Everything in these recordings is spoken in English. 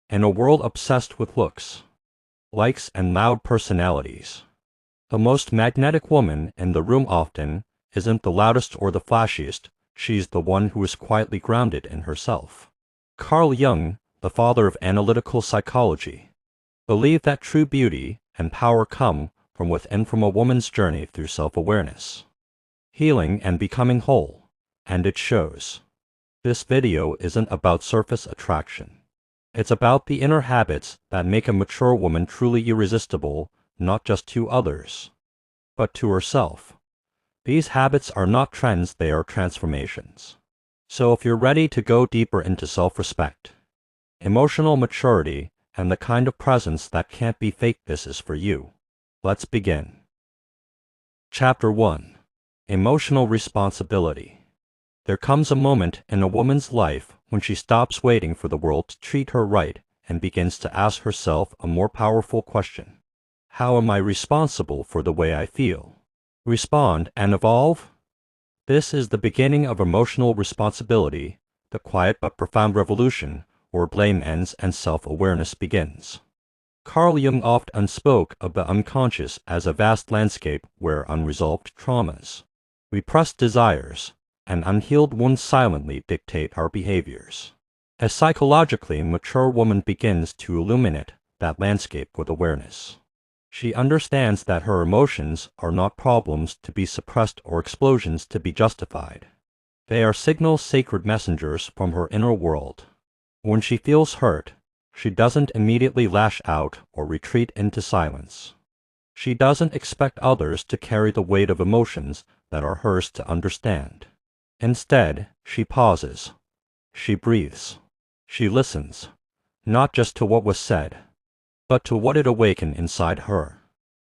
In a world obsessed with looks, likes, and loud personalities, the most magnetic woman in the room often isn't the loudest or the flashiest. She's the one who is quietly grounded in herself. Carl Jung, the father of analytical psychology, believed that true beauty and power come from within, from a woman's journey through self-awareness, healing, and becoming whole, and it shows. This video isn't about surface attraction. It's about the inner habits that make a mature woman truly irresistible, not just to others, but to herself. These habits are not trends, they are transformations. So if you're ready to go deeper into self-respect, emotional maturity, and the kind of presence that can't be faked, this is for you. Let's begin. Chapter 1. Emotional Responsibility. There comes a moment in a woman's life when she stops waiting for the world to treat her right and begins to ask herself a more powerful question. How am I responsible for the way I feel? Respond and evolve? This is the beginning of emotional responsibility, the quiet but profound revolution where blame ends and self-awareness begins. Carl Jung often spoke of the unconscious as a vast landscape where unresolved traumas, repressed desires, and unhealed wounds silently dictate our behaviors. A psychologically mature woman begins to illuminate that landscape with awareness. She understands that her emotions are not problems to be suppressed or explosions to be justified. They are signals, sacred messengers from her inner world. When she feels hurt, she doesn't immediately lash out or retreat into silence. She doesn't expect others to carry the weight of emotions that are hers to understand. Instead, she pauses. She breathes. She listens, not just to what was said, but to what it awakened inside her.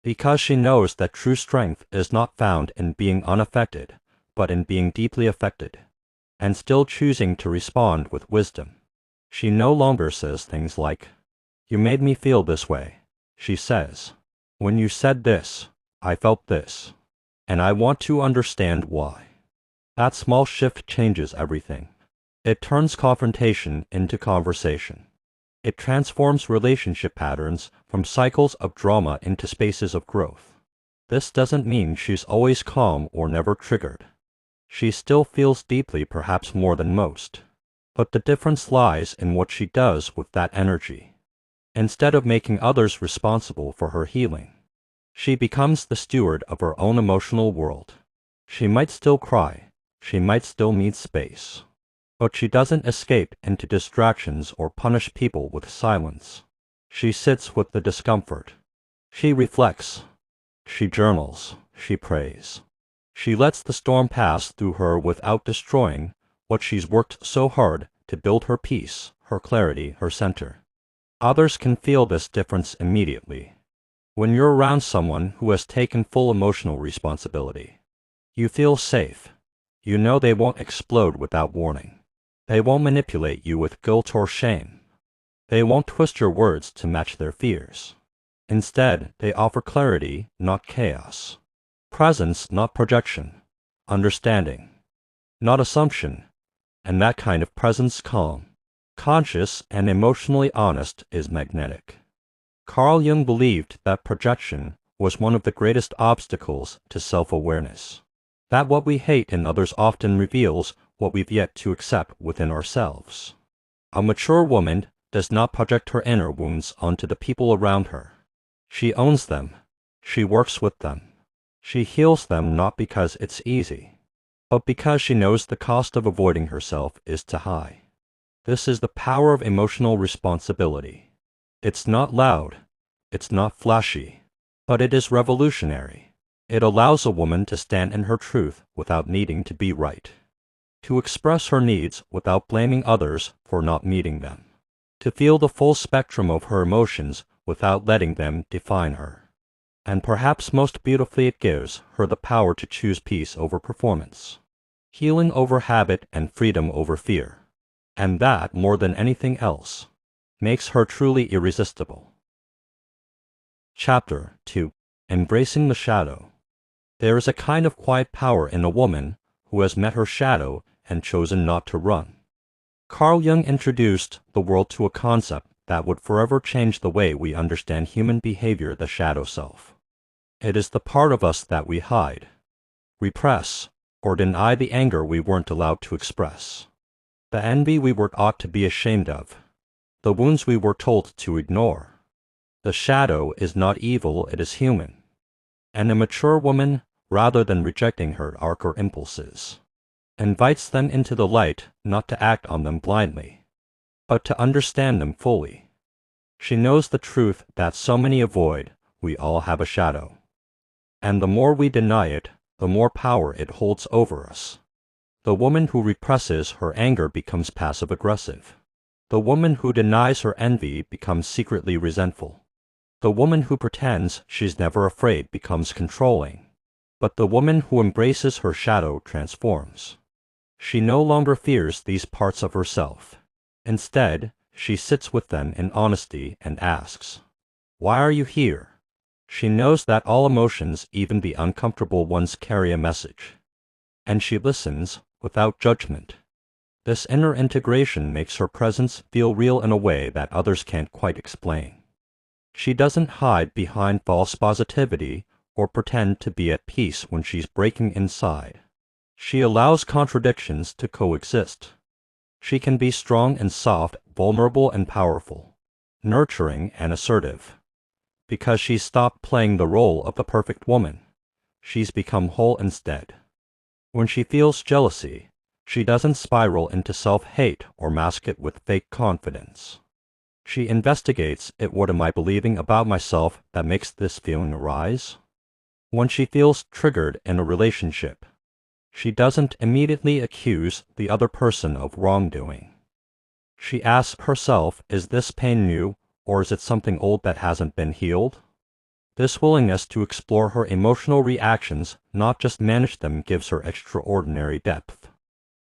Because she knows that true strength is not found in being unaffected, but in being deeply affected, and still choosing to respond with wisdom. She no longer says things like, "You made me feel this way." She says, "When you said this, I felt this, and I want to understand why." That small shift changes everything. It turns confrontation into conversation. It transforms relationship patterns from cycles of drama into spaces of growth. This doesn't mean she's always calm or never triggered. She still feels deeply, perhaps more than most. But the difference lies in what she does with that energy. Instead of making others responsible for her healing, she becomes the steward of her own emotional world. She might still cry, she might still need space, but she doesn't escape into distractions or punish people with silence. She sits with the discomfort. She reflects. She journals. She prays. She lets the storm pass through her without destroying what she's worked so hard to build: her peace, her clarity, her center. Others can feel this difference immediately. When you're around someone who has taken full emotional responsibility, you feel safe. You know they won't explode without warning. They won't manipulate you with guilt or shame. They won't twist your words to match their fears. Instead, they offer clarity, not chaos. Presence, not projection. Understanding, not assumption. And that kind of presence, calm, conscious, and emotionally honest, is magnetic. Carl Jung believed that projection was one of the greatest obstacles to self-awareness. That what we hate in others often reveals what we've yet to accept within ourselves. A mature woman does not project her inner wounds onto the people around her. She owns them. She works with them. She heals them, not because it's easy, but because she knows the cost of avoiding herself is too high. This is the power of emotional responsibility. It's not loud. It's not flashy. But it is revolutionary. It allows a woman to stand in her truth without needing to be right, to express her needs without blaming others for not meeting them, to feel the full spectrum of her emotions without letting them define her. And perhaps most beautifully, it gives her the power to choose peace over performance, healing over habit, and freedom over fear. And that, more than anything else, makes her truly irresistible. Chapter 2. Embracing the Shadow. There is a kind of quiet power in a woman who has met her shadow and chosen not to run. Carl Jung introduced the world to a concept that would forever change the way we understand human behavior, the shadow self. It is the part of us that we hide, repress, or deny, the anger we weren't allowed to express, the envy we were taught to be ashamed of, the wounds we were told to ignore. The shadow is not evil, it is human. And a mature woman, rather than rejecting her darker impulses, invites them into the light, not to act on them blindly, but to understand them fully. She knows the truth that so many avoid: we all have a shadow. And the more we deny it, the more power it holds over us. The woman who represses her anger becomes passive-aggressive. The woman who denies her envy becomes secretly resentful. The woman who pretends she's never afraid becomes controlling. But the woman who embraces her shadow transforms. She no longer fears these parts of herself. Instead, she sits with them in honesty and asks, "Why are you here?" She knows that all emotions, even the uncomfortable ones, carry a message. And she listens without judgment. This inner integration makes her presence feel real in a way that others can't quite explain. She doesn't hide behind false positivity or pretend to be at peace when she's breaking inside. She allows contradictions to coexist. She can be strong and soft, vulnerable and powerful, nurturing and assertive. Because she's stopped playing the role of the perfect woman, she's become whole instead. When she feels jealousy, she doesn't spiral into self-hate or mask it with fake confidence. She investigates it. What am I believing about myself that makes this feeling arise? When she feels triggered in a relationship, she doesn't immediately accuse the other person of wrongdoing. She asks herself, is this pain new, or is it something old that hasn't been healed? This willingness to explore her emotional reactions, not just manage them, gives her extraordinary depth.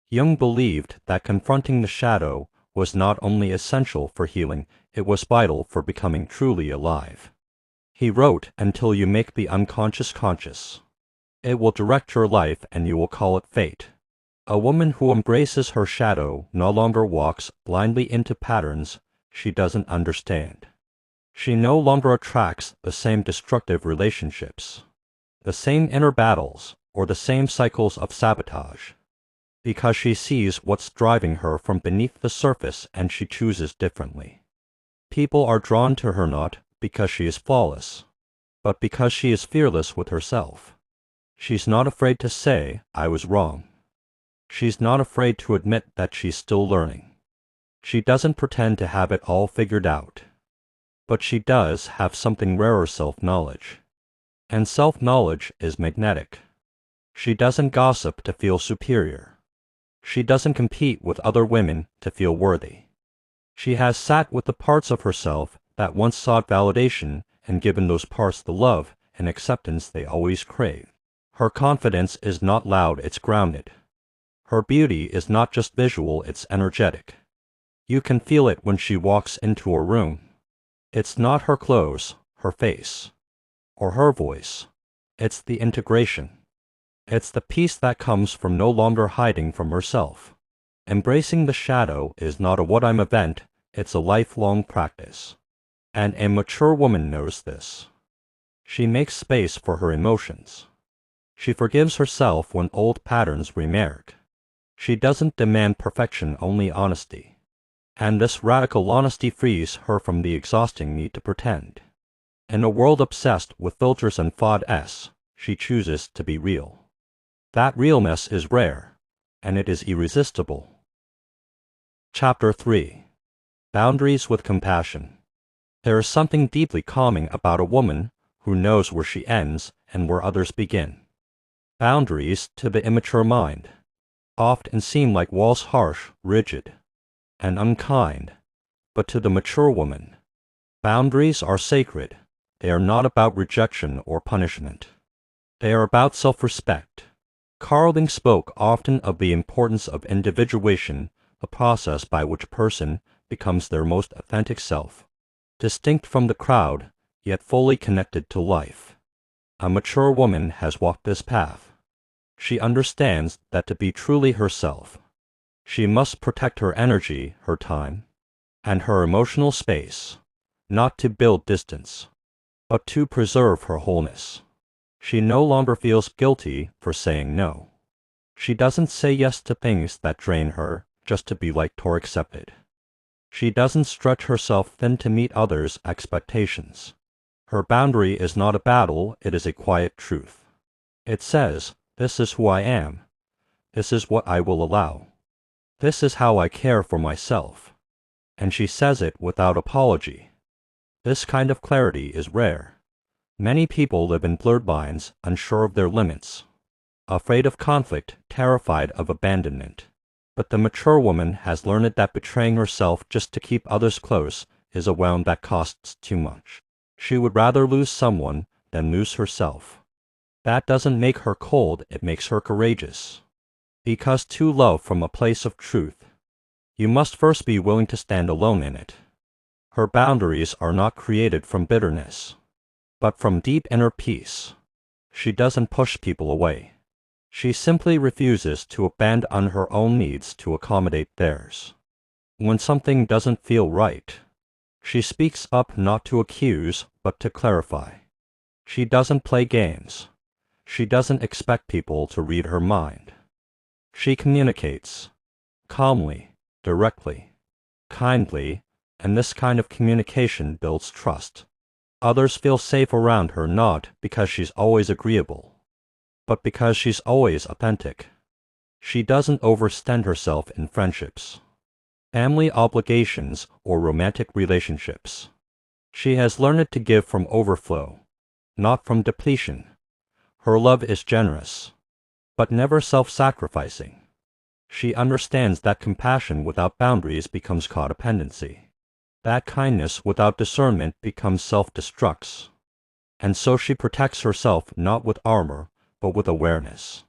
Jung believed that confronting the shadow was not only essential for healing, it was vital for becoming truly alive. He wrote, "Until you make the unconscious conscious, it will direct your life and you will call it fate." A woman who embraces her shadow no longer walks blindly into patterns she doesn't understand. She no longer attracts the same destructive relationships, the same inner battles, or the same cycles of sabotage, because she sees what's driving her from beneath the surface and she chooses differently. People are drawn to her not because she is flawless, but because she is fearless with herself. She's not afraid to say, "I was wrong." She's not afraid to admit that she's still learning. She doesn't pretend to have it all figured out. But she does have something rarer: self-knowledge. And self-knowledge is magnetic. She doesn't gossip to feel superior. She doesn't compete with other women to feel worthy. She has sat with the parts of herself that once sought validation and given those parts the love and acceptance they always craved. Her confidence is not loud, it's grounded. Her beauty is not just visual, it's energetic. You can feel it when she walks into a room. It's not her clothes, her face, or her voice. It's the integration. It's the peace that comes from no longer hiding from herself. Embracing the shadow is not a what-I'm event, it's a lifelong practice. And a mature woman knows this. She makes space for her emotions. She forgives herself when old patterns reemerge. She doesn't demand perfection, only honesty. And this radical honesty frees her from the exhausting need to pretend. In a world obsessed with filters and fads, she chooses to be real. That realness is rare, and it is irresistible. Chapter 3. Boundaries with Compassion. There is something deeply calming about a woman who knows where she ends and where others begin. Boundaries, to the immature mind, often seem like walls, harsh, rigid, and unkind, but to the mature woman, boundaries are sacred. They are not about rejection or punishment. They are about self-respect. Carl Jung spoke often of the importance of individuation, the process by which a person becomes their most authentic self, distinct from the crowd, yet fully connected to life. A mature woman has walked this path. She understands that to be truly herself, she must protect her energy, her time, and her emotional space, not to build distance, but to preserve her wholeness. She no longer feels guilty for saying no. She doesn't say yes to things that drain her just to be liked or accepted. She doesn't stretch herself thin to meet others' expectations. Her boundary is not a battle, it is a quiet truth. It says, "This is who I am. This is what I will allow. This is how I care for myself." And she says it without apology. This kind of clarity is rare. Many people live in blurred lines, unsure of their limits, afraid of conflict, terrified of abandonment. But the mature woman has learned that betraying herself just to keep others close is a wound that costs too much. She would rather lose someone than lose herself. That doesn't make her cold, it makes her courageous. Because to love from a place of truth, you must first be willing to stand alone in it. Her boundaries are not created from bitterness, but from deep inner peace. She doesn't push people away. She simply refuses to abandon her own needs to accommodate theirs. When something doesn't feel right, she speaks up not to accuse, but to clarify. She doesn't play games. She doesn't expect people to read her mind. She communicates, calmly, directly, kindly, and this kind of communication builds trust. Others feel safe around her not because she's always agreeable, but because she's always authentic. She doesn't overextend herself in friendships, family obligations, or romantic relationships. She has learned to give from overflow, not from depletion. Her love is generous, but never self-sacrificing. She understands that compassion without boundaries becomes codependency, that kindness without discernment becomes self-destructs. And so she protects herself not with armor, but with awareness.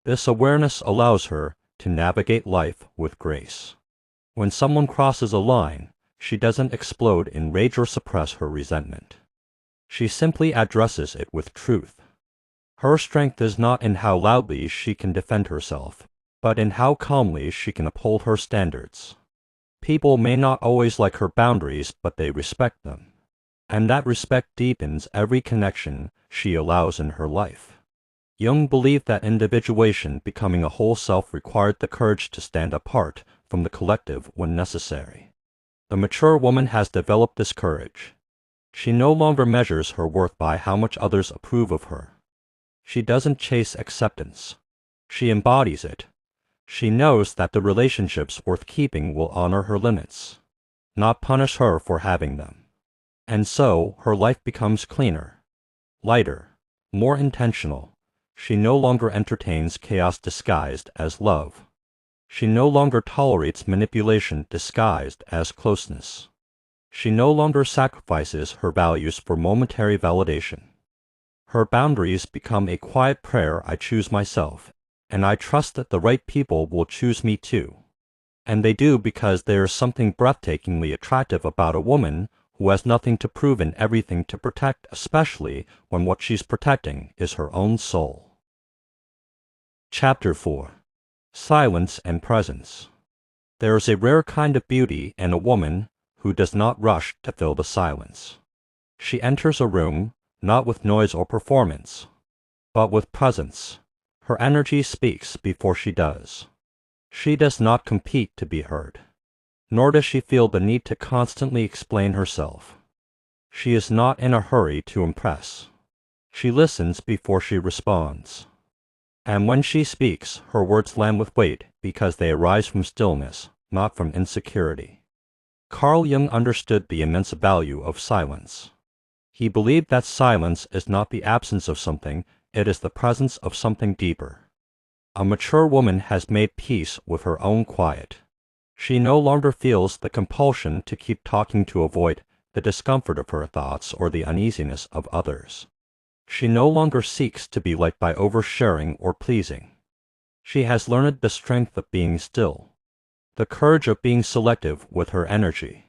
This awareness allows her to navigate life with grace. When someone crosses a line, she doesn't explode in rage or suppress her resentment. She simply addresses it with truth. Her strength is not in how loudly she can defend herself, but in how calmly she can uphold her standards. People may not always like her boundaries, but they respect them. And that respect deepens every connection she allows in her life. Jung believed that individuation, becoming a whole self, required the courage to stand apart from the collective when necessary. The mature woman has developed this courage. She no longer measures her worth by how much others approve of her. She doesn't chase acceptance. She embodies it. She knows that the relationships worth keeping will honor her limits, not punish her for having them. And so her life becomes cleaner, lighter, more intentional. She no longer entertains chaos disguised as love. She no longer tolerates manipulation disguised as closeness. She no longer sacrifices her values for momentary validation. Her boundaries become a quiet prayer: I choose myself, and I trust that the right people will choose me too. And they do, because there is something breathtakingly attractive about a woman who has nothing to prove and everything to protect, especially when what she's protecting is her own soul. Chapter 4. Silence and Presence. There is a rare kind of beauty in a woman who does not rush to fill the silence. She enters a room, not with noise or performance, but with presence. Her energy speaks before she does. She does not compete to be heard, nor does she feel the need to constantly explain herself. She is not in a hurry to impress. She listens before she responds. And when she speaks, her words land with weight because they arise from stillness, not from insecurity. Carl Jung understood the immense value of silence. He believed that silence is not the absence of something, it is the presence of something deeper. A mature woman has made peace with her own quiet. She no longer feels the compulsion to keep talking to avoid the discomfort of her thoughts or the uneasiness of others. She no longer seeks to be liked by oversharing or pleasing. She has learned the strength of being still, the courage of being selective with her energy.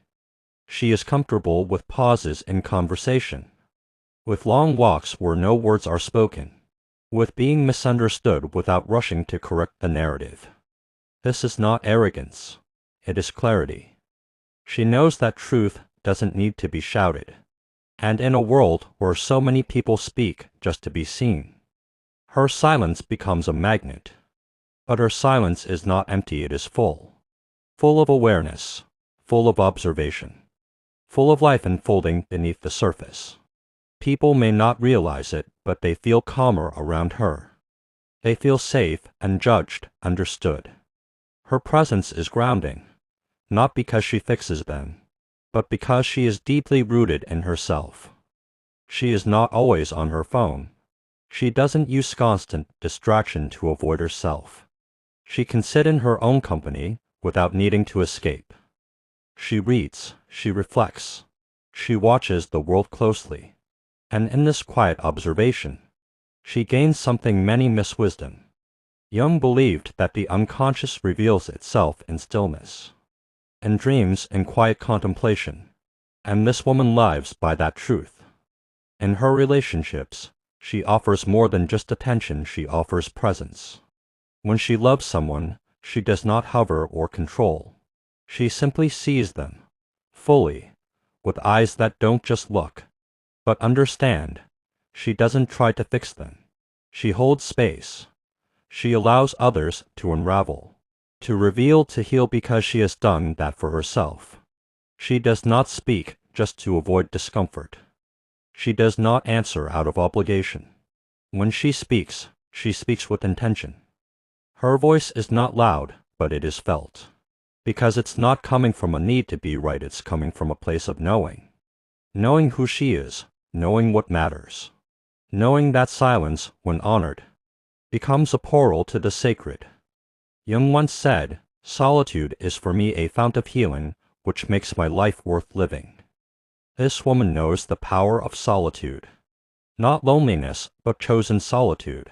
She is comfortable with pauses in conversation, with long walks where no words are spoken, with being misunderstood without rushing to correct the narrative. This is not arrogance, it is clarity. She knows that truth doesn't need to be shouted. And in a world where so many people speak just to be seen, her silence becomes a magnet. But her silence is not empty, it is full. Full of awareness, full of observation, full of life unfolding beneath the surface. People may not realize it, but they feel calmer around her. They feel safe, unjudged, understood. Her presence is grounding, not because she fixes them, but because she is deeply rooted in herself. She is not always on her phone. She doesn't use constant distraction to avoid herself. She can sit in her own company without needing to escape. She reads, she reflects, she watches the world closely. And in this quiet observation, she gains something many miss: wisdom. Jung believed that the unconscious reveals itself in stillness, in dreams, in quiet contemplation, and this woman lives by that truth. In her relationships, she offers more than just attention, she offers presence. When she loves someone, she does not hover or control. She simply sees them, fully, with eyes that don't just look, but understand. She doesn't try to fix them. She holds space. She allows others to unravel, to reveal, to heal, because she has done that for herself. She does not speak just to avoid discomfort. She does not answer out of obligation. When she speaks with intention. Her voice is not loud, but it is felt. Because it's not coming from a need to be right, it's coming from a place of knowing. Knowing who she is, knowing what matters. Knowing that silence, when honored, becomes a portal to the sacred. Jung once said, "Solitude is for me a fount of healing, which makes my life worth living." This woman knows the power of solitude. Not loneliness, but chosen solitude.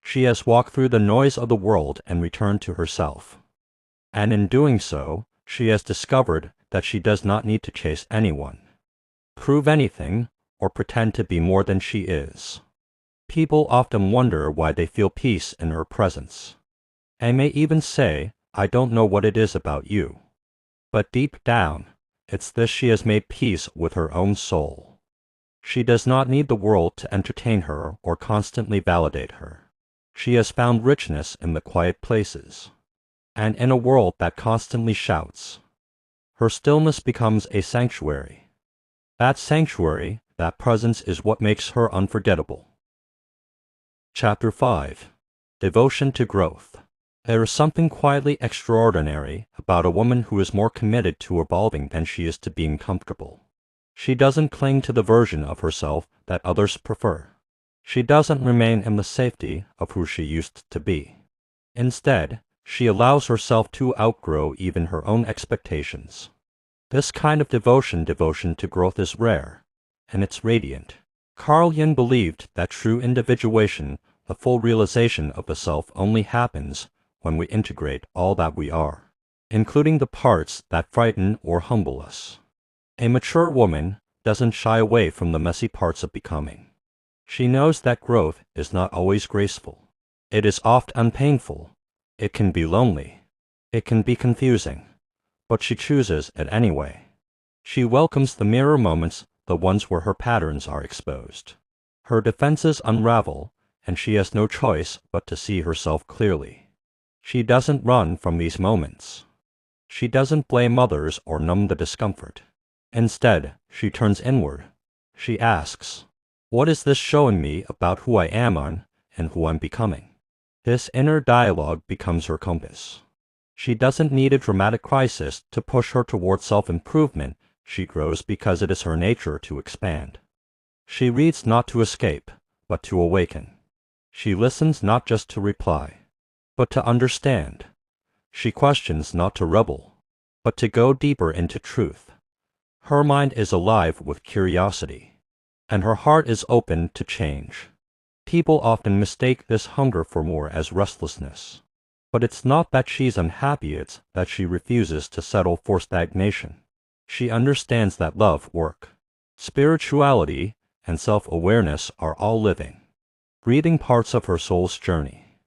She has walked through the noise of the world and returned to herself. And in doing so, she has discovered that she does not need to chase anyone, prove anything, or pretend to be more than she is. People often wonder why they feel peace in her presence, and may even say, "I don't know what it is about you." But deep down, it's this: she has made peace with her own soul. She does not need the world to entertain her or constantly validate her. She has found richness in the quiet places, and in a world that constantly shouts. Her stillness becomes a sanctuary. That sanctuary, that presence, is what makes her unforgettable. Chapter 5. Devotion to Growth. There is something quietly extraordinary about a woman who is more committed to evolving than she is to being comfortable. She doesn't cling to the version of herself that others prefer. She doesn't remain in the safety of who she used to be. Instead, she allows herself to outgrow even her own expectations. This kind of devotion to growth, is rare, and it's radiant. Carl Jung believed that true individuation, the full realization of the self, only happens when we integrate all that we are, including the parts that frighten or humble us. A mature woman doesn't shy away from the messy parts of becoming. She knows that growth is not always graceful. It is often painful. It can be lonely. It can be confusing. But she chooses it anyway. She welcomes the mirror moments, the ones where her patterns are exposed. Her defenses unravel, and she has no choice but to see herself clearly. She doesn't run from these moments. She doesn't blame others or numb the discomfort. Instead, she turns inward. She asks, "What is this showing me about who I am and who I'm becoming?" This inner dialogue becomes her compass. She doesn't need a dramatic crisis to push her toward self-improvement. She grows because it is her nature to expand. She reads not to escape, but to awaken. She listens not just to reply, but to understand. She questions not to rebel, but to go deeper into truth. Her mind is alive with curiosity, and her heart is open to change. People often mistake this hunger for more as restlessness. But it's not that she's unhappy, it's that she refuses to settle for stagnation. She understands that love, work, spirituality, and self-awareness are all living, breathing parts of her soul's journey.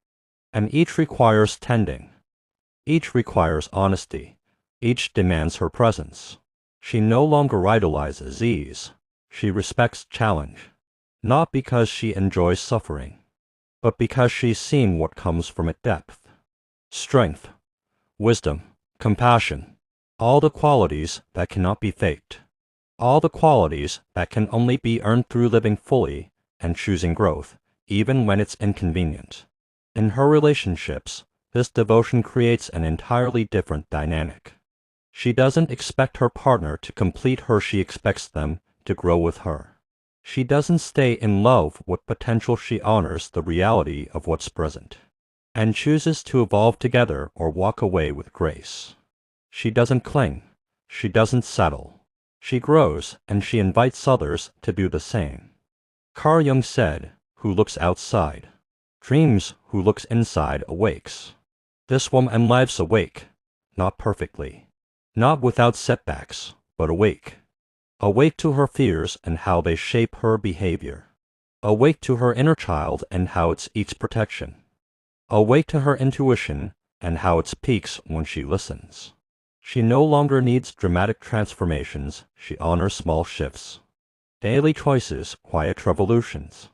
And each requires tending. Each requires honesty, Each demands her presence. She no longer idolizes ease. She respects challenge. Not because she enjoys suffering, but because she's seen what comes from it: depth, strength, wisdom, compassion, all the qualities that cannot be faked, all the qualities that can only be earned through living fully and choosing growth, even when it's inconvenient. In her relationships, this devotion creates an entirely different dynamic. She doesn't expect her partner to complete her, she expects them to grow with her. She doesn't stay in love with potential, she honors the reality of what's present, and chooses to evolve together or walk away with grace. She doesn't cling. She doesn't settle. She grows, and she invites others to do the same. Carl Jung said, "Who looks outside dreams, who looks inside awakes." This woman lives awake, not perfectly, not without setbacks, but awake. Awake to her fears and how they shape her behavior. Awake to her inner child and how it seeks protection. Awake to her intuition and how it speaks when she listens. She no longer needs dramatic transformations, she honors small shifts. Daily choices, quiet revolutions.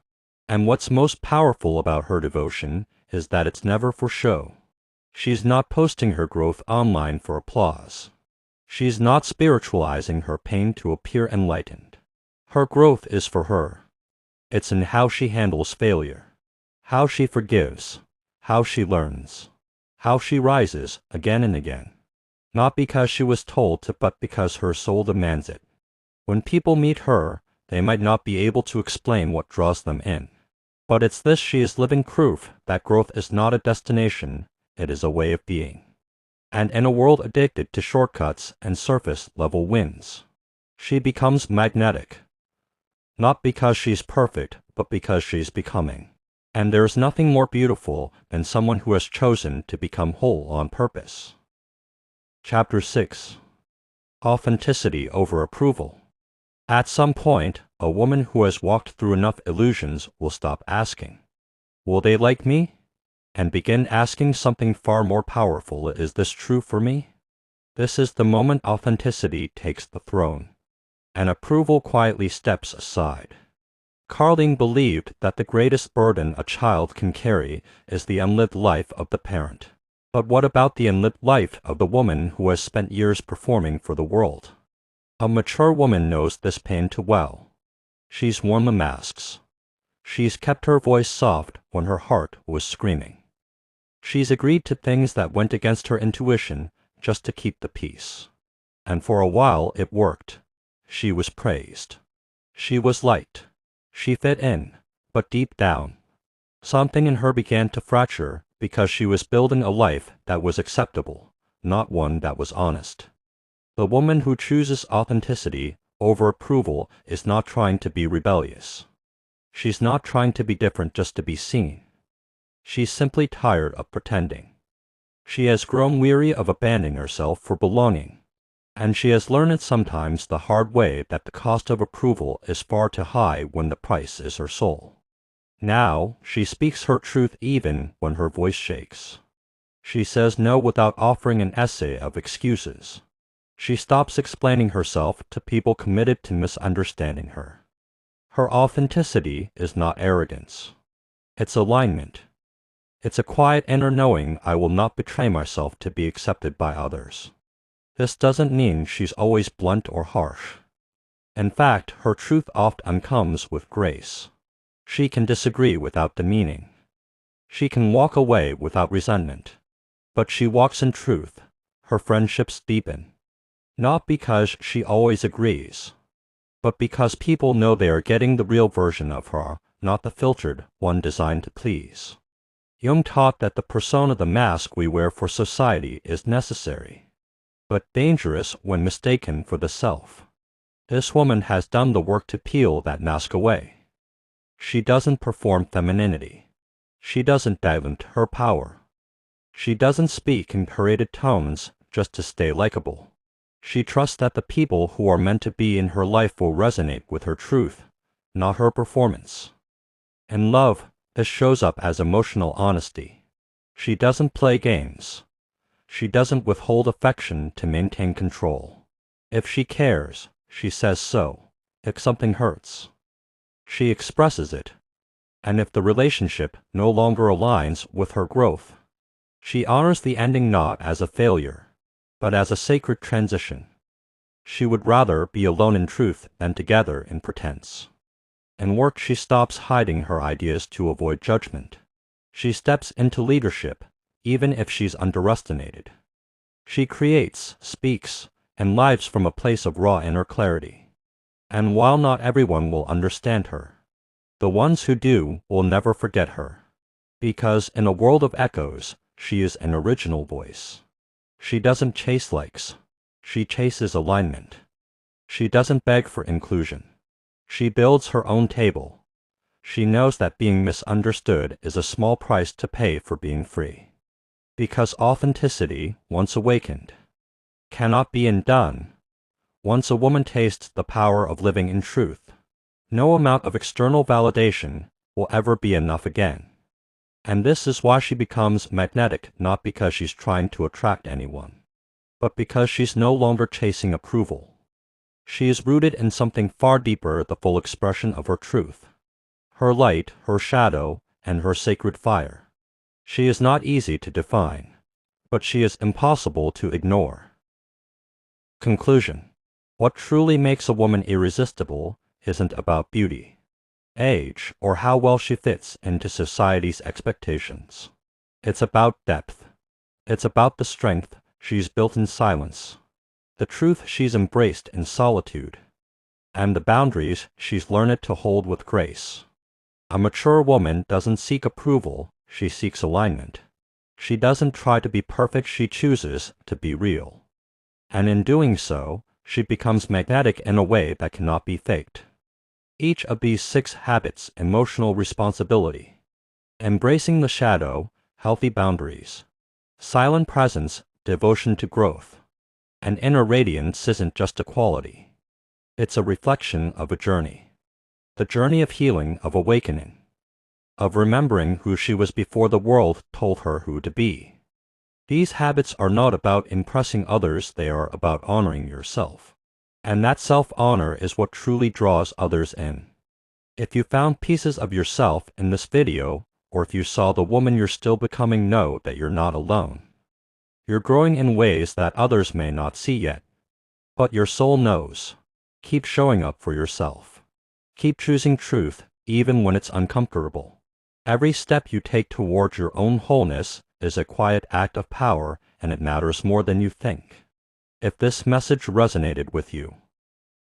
And what's most powerful about her devotion is that it's never for show. She's not posting her growth online for applause. She's not spiritualizing her pain to appear enlightened. Her growth is for her. It's in how she handles failure, how she forgives, how she learns, how she rises again and again. Not because she was told to, but because her soul demands it. When people meet her, they might not be able to explain what draws them in. But it's this: she is living proof that growth is not a destination, it is a way of being. And in a world addicted to shortcuts and surface-level wins, she becomes magnetic. Not because she's perfect, but because she's becoming. And there's nothing more beautiful than someone who has chosen to become whole on purpose. Chapter 6. Authenticity over approval. At some point, a woman who has walked through enough illusions will stop asking, "Will they like me?" and begin asking something far more powerful: "Is this true for me?" This is the moment authenticity takes the throne, and approval quietly steps aside. Carl Jung believed that the greatest burden a child can carry is the unlived life of the parent. But what about the unlived life of the woman who has spent years performing for the world? A mature woman knows this pain too well. She's worn the masks. She's kept her voice soft when her heart was screaming. She's agreed to things that went against her intuition just to keep the peace. And for a while it worked. She was praised. She was liked. She fit in. But deep down, something in her began to fracture because she was building a life that was acceptable, not one that was honest. The woman who chooses authenticity over approval is not trying to be rebellious. She's not trying to be different just to be seen. She's simply tired of pretending. She has grown weary of abandoning herself for belonging, and she has learned sometimes the hard way that the cost of approval is far too high when the price is her soul. Now she speaks her truth even when her voice shakes. She says no without offering an essay of excuses. She stops explaining herself to people committed to misunderstanding her. Her authenticity is not arrogance. It's alignment. It's a quiet inner knowing: I will not betray myself to be accepted by others. This doesn't mean she's always blunt or harsh. In fact, her truth often comes with grace. She can disagree without demeaning. She can walk away without resentment. But she walks in truth. Her friendships deepen. Not because she always agrees, but because people know they are getting the real version of her, not the filtered one designed to please. Jung taught that the persona, the mask we wear for society, is necessary, but dangerous when mistaken for the self. This woman has done the work to peel that mask away. She doesn't perform femininity. She doesn't dilute her power. She doesn't speak in paraded tones just to stay likable. She trusts that the people who are meant to be in her life will resonate with her truth, not her performance. In love, this shows up as emotional honesty. She doesn't play games. She doesn't withhold affection to maintain control. If she cares, she says so. If something hurts, she expresses it. And if the relationship no longer aligns with her growth, she honors the ending not as a failure, but as a sacred transition. She would rather be alone in truth than together in pretense. In work, she stops hiding her ideas to avoid judgment. She steps into leadership, even if she's underestimated. She creates, speaks, and lives from a place of raw inner clarity. And while not everyone will understand her, the ones who do will never forget her. Because in a world of echoes, she is an original voice. She doesn't chase likes. She chases alignment. She doesn't beg for inclusion. She builds her own table. She knows that being misunderstood is a small price to pay for being free. Because authenticity, once awakened, cannot be undone. Once a woman tastes the power of living in truth, no amount of external validation will ever be enough again. And this is why she becomes magnetic, not because she's trying to attract anyone, but because she's no longer chasing approval. She is rooted in something far deeper, the full expression of her truth, her light, her shadow, and her sacred fire. She is not easy to define, but she is impossible to ignore. Conclusion. What truly makes a woman irresistible isn't about beauty, age, or how well she fits into society's expectations. It's about depth. It's about the strength she's built in silence, the truth she's embraced in solitude, and the boundaries she's learned to hold with grace. A mature woman doesn't seek approval, she seeks alignment. She doesn't try to be perfect, she chooses to be real. And in doing so, she becomes magnetic in a way that cannot be faked. Each of these 6 habits: emotional responsibility, embracing the shadow, healthy boundaries, silent presence, devotion to growth, and inner radiance, isn't just a quality. It's a reflection of a journey. The journey of healing, of awakening, of remembering who she was before the world told her who to be. These habits are not about impressing others, they are about honoring yourself. And that self-honor is what truly draws others in. If you found pieces of yourself in this video, or if you saw the woman you're still becoming, know that you're not alone. You're growing in ways that others may not see yet. But your soul knows. Keep showing up for yourself. Keep choosing truth, even when it's uncomfortable. Every step you take towards your own wholeness is a quiet act of power, and it matters more than you think. If this message resonated with you,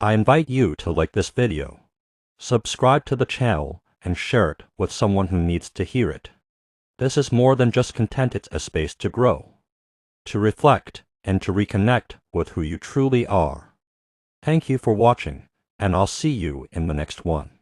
I invite you to like this video, subscribe to the channel, and share it with someone who needs to hear it. This is more than just content, it's a space to grow, to reflect, and to reconnect with who you truly are. Thank you for watching, and I'll see you in the next one.